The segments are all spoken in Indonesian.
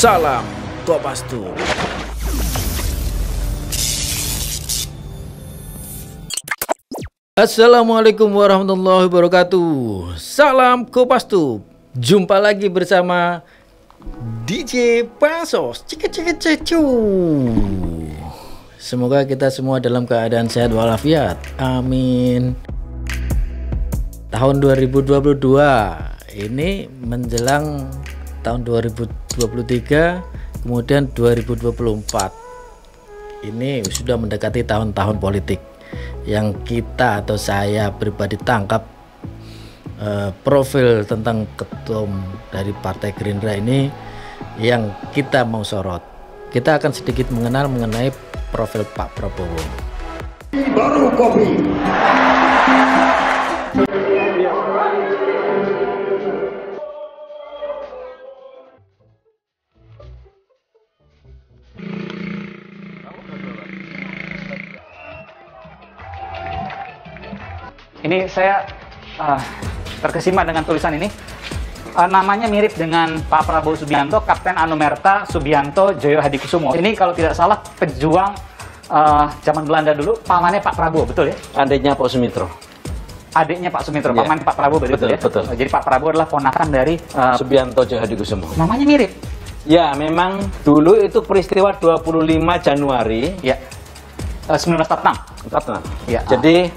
Salam Kopastus. Assalamualaikum warahmatullahi wabarakatuh. Salam Kopastus. Jumpa lagi bersama DJ Pasos. Semoga kita semua dalam keadaan sehat walafiat. Amin. Tahun 2022 ini menjelang tahun 2023, kemudian 2024. Ini sudah mendekati tahun-tahun politik yang kita atau saya pribadi tangkap profil tentang ketum dari Partai Gerindra ini yang kita mau sorot. Kita akan sedikit mengenal mengenai profil Pak Prabowo. Baru kopi. Ini saya terkesima dengan tulisan ini. Namanya mirip dengan Pak Prabowo Subianto, Kapten Anumerta Subianto Joyo Hadikusumo. Ini kalau tidak salah pejuang zaman Belanda dulu, pamannya Pak Prabowo, betul ya? Adiknya Pak Sumitro. Adiknya Pak Sumitro, Ya. paman Pak Prabowo, betul ya? Betul. Jadi Pak Prabowo adalah ponakan dari Subianto Joyo Hadikusumo. namanya mirip. Ya, memang dulu itu peristiwa 25 Januari Ya. 1946. 46. Ya. Jadi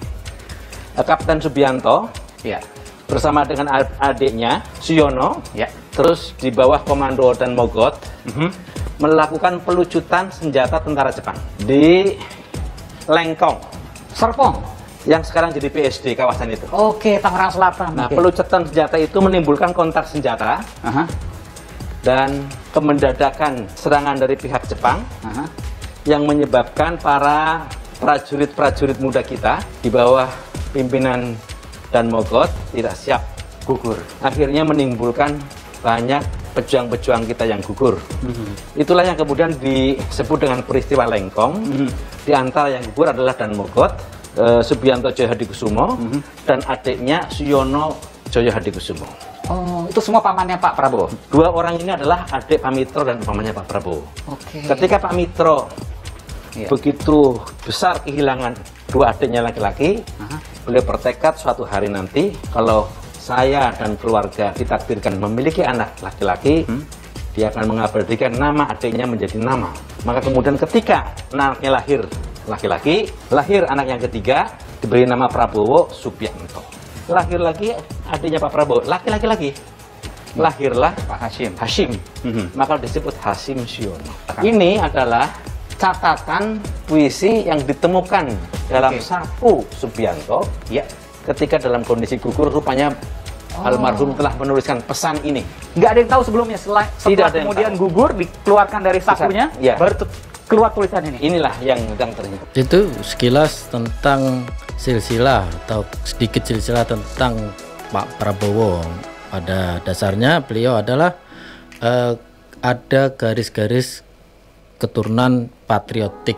Kapten Subianto Ya. bersama dengan adiknya Suyono, Ya. terus di bawah komando dan Mogot melakukan pelucutan senjata tentara Jepang di Lengkong Serpong. yang sekarang jadi PSD kawasan itu. Oke, Tangerang Selatan. Nah, Oke. pelucutan senjata itu menimbulkan kontak senjata Aha. dan kemendadakan serangan dari pihak Jepang Aha. yang menyebabkan para prajurit-prajurit muda kita di bawah pimpinan dan Mogot tidak siap, gugur. Akhirnya menimbulkan banyak pejuang-pejuang kita yang gugur. Itulah yang kemudian disebut dengan peristiwa Lengkong. Di antara yang gugur adalah dan Mogot, Subianto Joyo Hadikusumo, dan adiknya Suyono Joyo Hadikusumo. Oh, itu semua pamannya Pak Prabowo. Dua orang ini adalah adik Pak Mitro dan pamannya Pak Prabowo. Oke. Ketika Pak Mitro Iya. begitu besar kehilangan dua adiknya laki-laki, Aha. beliau bertekad suatu hari nanti kalau saya dan keluarga ditakdirkan memiliki anak laki-laki, dia akan mengabadikan nama adiknya menjadi nama. Maka kemudian ketika anaknya lahir laki-laki, lahir anak yang ketiga diberi nama Prabowo Subianto. Lahir lagi adiknya Pak Prabowo, laki-laki lagi. Lahirlah Pak Hashim. Hashim, maka disebut Hashim Suyono. Ini adalah catatan puisi yang ditemukan dalam Oke. saku Subianto, ya, ketika dalam kondisi gugur rupanya almarhum telah menuliskan pesan ini. Nggak ada yang tahu sebelumnya, setelah Tidak ada yang kemudian tahu. gugur dikeluarkan dari sakunya, Ya. baru keluar tulisan ini. Inilah yang ternyata. Itu sekilas tentang silsilah atau sedikit silsilah tentang Pak Prabowo. Pada dasarnya beliau adalah ada garis-garis keturunan patriotik.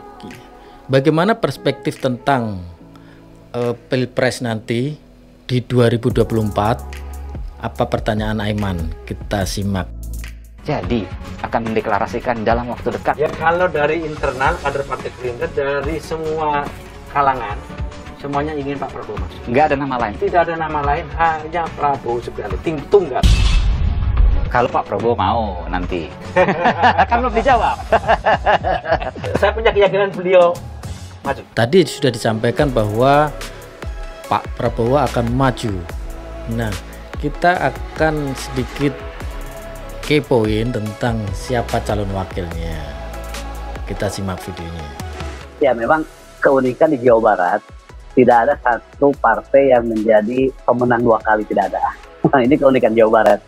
Bagaimana perspektif tentang Pilpres nanti di 2024? Apa pertanyaan Aiman? Kita simak. Jadi akan mendeklarasikan dalam waktu dekat. Ya, kalau dari internal kader Partai Gerindra dari semua kalangan semuanya ingin Pak Prabowo masuk. Nggak ada nama lain. Tidak ada nama lain, hanya Prabowo Subianto, tim tunggal. Kalau Pak Prabowo mau nanti. Kan belum dijawab. Saya punya keyakinan beliau maju. Tadi sudah disampaikan bahwa Pak Prabowo akan maju. Nah, kita akan sedikit kepoin tentang siapa calon wakilnya. Kita simak videonya. Ya, memang keunikan di Jawa Barat tidak ada satu partai yang menjadi pemenang dua kali, tidak ada. Ini keunikan Jawa Barat.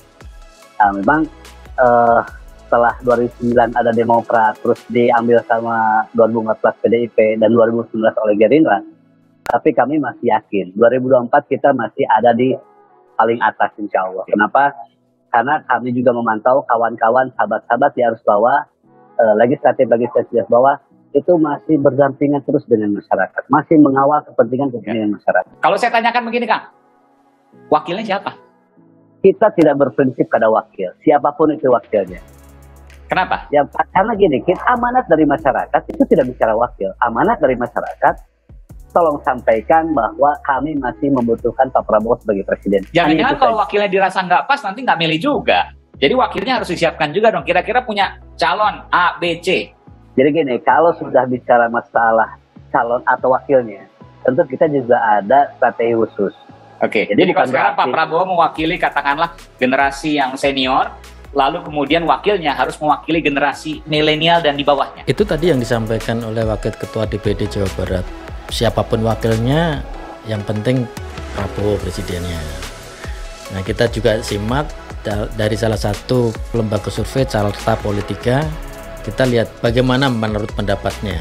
Nah, memang setelah 2009 ada Demokrat, terus diambil sama 2014 PDIP dan 2019 oleh Gerindra. Tapi kami masih yakin 2024 kita masih ada di paling atas, insya Allah. Kenapa? Karena kami juga memantau kawan-kawan, sahabat-sahabat di arus bawah, legislatif bawah itu masih berdampingan terus dengan masyarakat, masih mengawal kepentingan masyarakat. Kalau saya tanyakan begini, Kang, wakilnya siapa? Kita tidak berprinsip pada wakil, siapapun itu wakilnya. Kenapa? Ya, karena gini, amanat dari masyarakat itu tidak bicara wakil. Amanat dari masyarakat, tolong sampaikan bahwa kami masih membutuhkan Pak Prabowo sebagai presiden. Jangan-jangan kalau wakilnya dirasa nggak pas, nanti nggak milih juga. Jadi wakilnya harus disiapkan juga dong. Kira-kira punya calon A, B, C. Jadi gini, kalau sudah bicara masalah calon atau wakilnya, tentu kita juga ada strategi khusus. Oke, jadi kalau sekarang Pak Prabowo mewakili katakanlah generasi yang senior, lalu kemudian wakilnya harus mewakili generasi milenial dan di bawahnya. Itu tadi yang disampaikan oleh Wakil Ketua DPD Jawa Barat. Siapapun wakilnya, yang penting Prabowo presidennya. Nah, kita juga simak dari salah satu lembaga survei Carta Politika. Kita lihat bagaimana menurut pendapatnya.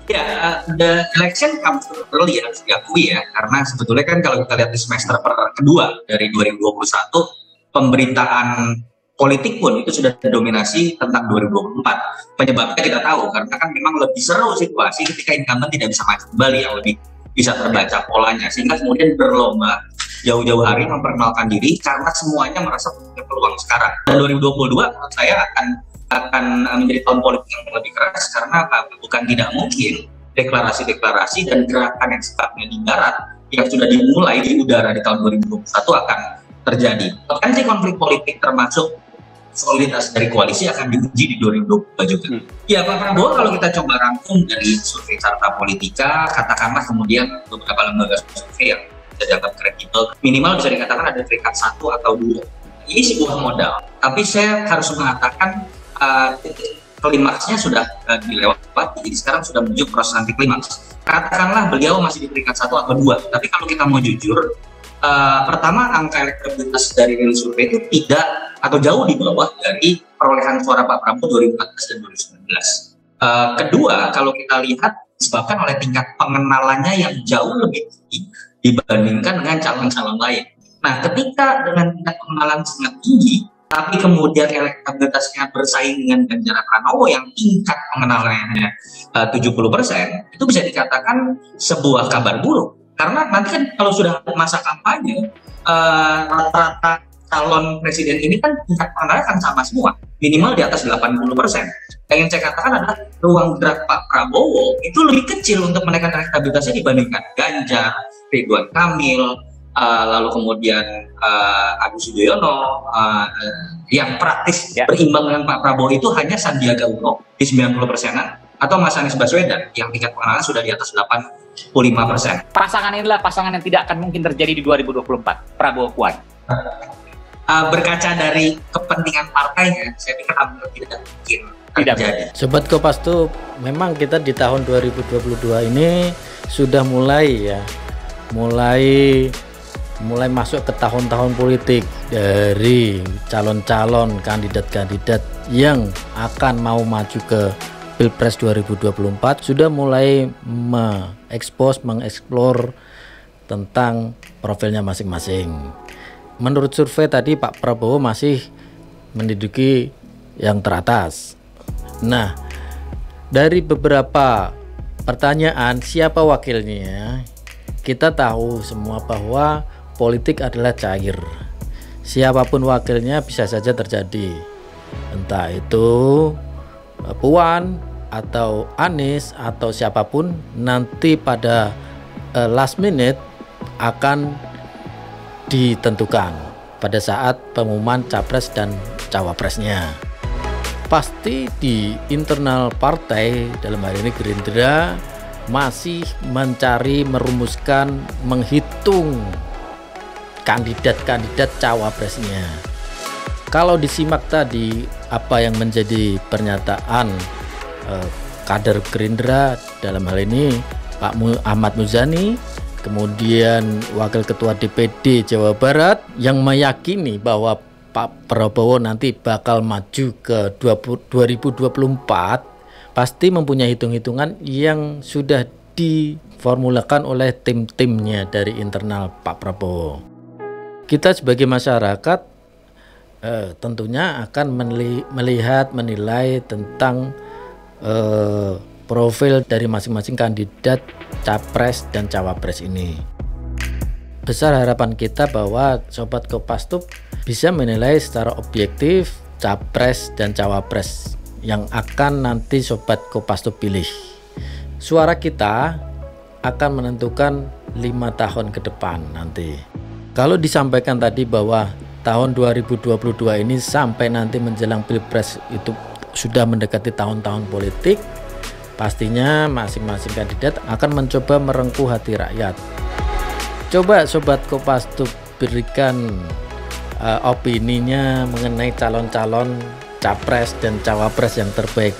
Ya, the election comes too early, harus diakui ya, karena sebetulnya kan kalau kita lihat di semester kedua dari 2021, pemberitaan politik pun itu sudah dominasi tentang 2024. Penyebabnya kita tahu, karena kan memang lebih seru situasi ketika incumbent tidak bisa maju kembali, yang lebih bisa terbaca polanya, sehingga kemudian berlomba jauh-jauh hari memperkenalkan diri karena semuanya merasa punya peluang sekarang. Dan 2022 menurut saya akan menjadi tahun politik yang lebih keras, karena bukan tidak mungkin deklarasi-deklarasi dan gerakan yang sifatnya di darat yang sudah dimulai di udara di tahun 2021 akan terjadi. Potensi konflik politik termasuk soliditas dari koalisi akan diuji di 2022 juga. Ya, Pak Prabowo kalau kita coba rangkum dari survei Carta Politika, katakanlah kemudian beberapa lembaga survei yang bisa dianggap kredibel, minimal bisa dikatakan ada peringkat 1 atau 2. Ini sebuah modal. Tapi saya harus mengatakan klimaksnya sudah dilewati, jadi sekarang sudah menuju proses anti klimaks. Katakanlah beliau masih di peringkat 1 atau 2, tapi kalau kita mau jujur, pertama angka elektabilitas dari rilis survei itu tidak atau jauh di bawah dari perolehan suara Pak Prabowo 2014 dan 2019. Kedua, kalau kita lihat disebabkan oleh tingkat pengenalannya yang jauh lebih tinggi dibandingkan dengan calon-calon lain. Nah, ketika dengan tingkat pengenalan sangat tinggi, tapi kemudian elektabilitasnya bersaing dengan Ganjar Pranowo yang tingkat pengenalannya 70%, itu bisa dikatakan sebuah kabar buruk. Karena nanti kan kalau sudah masa kampanye, rata-rata calon presiden ini kan tingkat pengenalan akan sama semua, minimal di atas 80%. Yang ingin saya katakan adalah ruang gerak Pak Prabowo itu lebih kecil untuk menaikkan elektabilitasnya dibandingkan Ganjar, Ridwan Kamil, lalu kemudian Agus Yudhoyono, yang praktis berimbang dengan Pak Prabowo itu hanya Sandiaga Uno di 90%-an, atau Mas Anies Baswedan yang tingkat pengenalan sudah di atas 85%. Pasangan inilah pasangan yang tidak akan mungkin terjadi di 2024, Prabowo Puan. Berkaca dari kepentingan partainya, saya pikir hampir tidak mungkin terjadi. Sobat Kompas tuh, memang kita di tahun 2022 ini sudah mulai masuk ke tahun-tahun politik, dari calon-calon kandidat-kandidat yang akan mau maju ke Pilpres 2024 sudah mulai mengeksplor tentang profilnya masing-masing. Menurut survei tadi Pak Prabowo masih menduduki yang teratas. Nah, dari beberapa pertanyaan siapa wakilnya, kita tahu semua bahwa politik adalah cair. Siapapun wakilnya bisa saja terjadi. Entah itu Puan atau Anies atau siapapun, nanti pada last minute akan ditentukan pada saat pengumuman capres dan cawapresnya. Pasti di internal partai, dalam hal ini Gerindra, masih merumuskan, menghitung kandidat-kandidat cawapresnya. Kalau disimak tadi apa yang menjadi pernyataan kader Gerindra, dalam hal ini Pak Ahmad Muzani, kemudian Wakil Ketua DPD Jawa Barat, yang meyakini bahwa Pak Prabowo nanti bakal maju ke 2024, pasti mempunyai hitung-hitungan yang sudah diformulakan oleh tim-timnya dari internal Pak Prabowo. Kita sebagai masyarakat tentunya akan menilai tentang profil dari masing-masing kandidat capres dan cawapres ini. Besar harapan kita bahwa Sobat Kompas tuh bisa menilai secara objektif capres dan cawapres yang akan nanti Sobat Kopassus pilih. Suara kita akan menentukan 5 tahun ke depan nanti. Kalau disampaikan tadi bahwa tahun 2022 ini sampai nanti menjelang Pilpres itu sudah mendekati tahun-tahun politik, pastinya masing-masing kandidat akan mencoba merengkuh hati rakyat. Coba Sobat Kopassus berikan opininya mengenai calon-calon capres dan cawapres yang terbaik.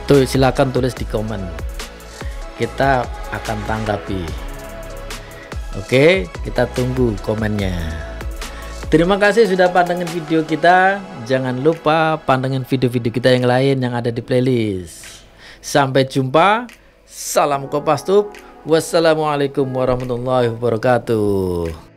Silakan tulis di komen, kita akan tanggapi. Oke, kita tunggu komennya. Terima kasih sudah pantengin video kita. Jangan lupa pantengin video-video kita yang lain yang ada di playlist. Sampai jumpa. Salam Kopassus. Wassalamualaikum warahmatullahi wabarakatuh.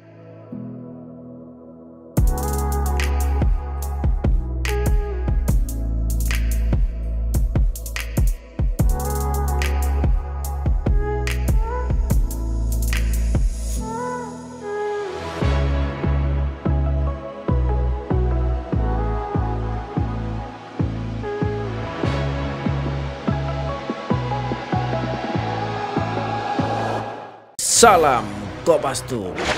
Salam Kopassus.